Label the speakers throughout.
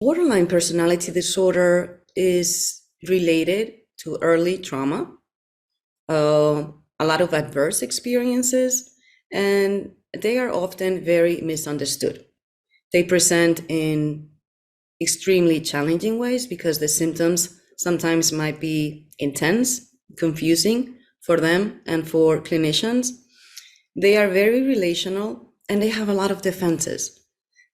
Speaker 1: Borderline personality disorder is related to early trauma, a lot of adverse experiences, and they are often very misunderstood. They present in extremely challenging ways because the symptoms sometimes might be intense, confusing for them and for clinicians. They are very relational and they have a lot of defenses.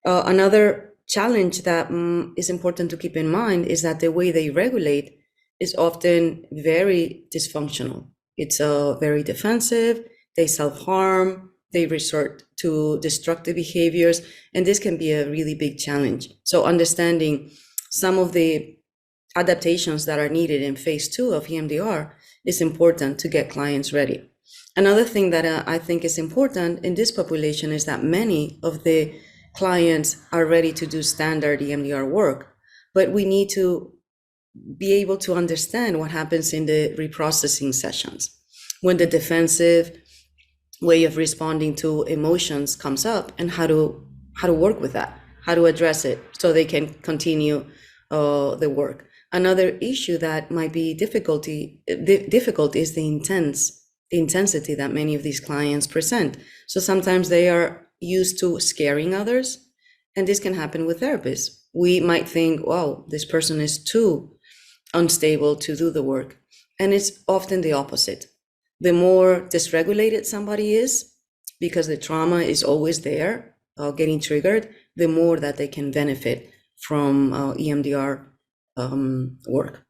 Speaker 1: Another challenge that is important to keep in mind is that the way they regulate is often very dysfunctional. It's very defensive, they self-harm, they resort to destructive behaviors, and this can be a really big challenge. So understanding some of the adaptations that are needed in phase 2 of EMDR is important to get clients ready. Another thing that I think is important in this population is that many of the clients are ready to do standard EMDR work, but we need to be able to understand what happens in the reprocessing sessions when the defensive way of responding to emotions comes up, and how to work with that, how to address it so they can continue the work. Another issue that might be difficult is the intensity that many of these clients present. So sometimes they are used to scaring others, and this can happen with therapists. We might think, wow, this person is too unstable to do the work, and it's often the opposite. The more dysregulated somebody is, because the trauma is always there, getting triggered, the more that they can benefit from EMDR work.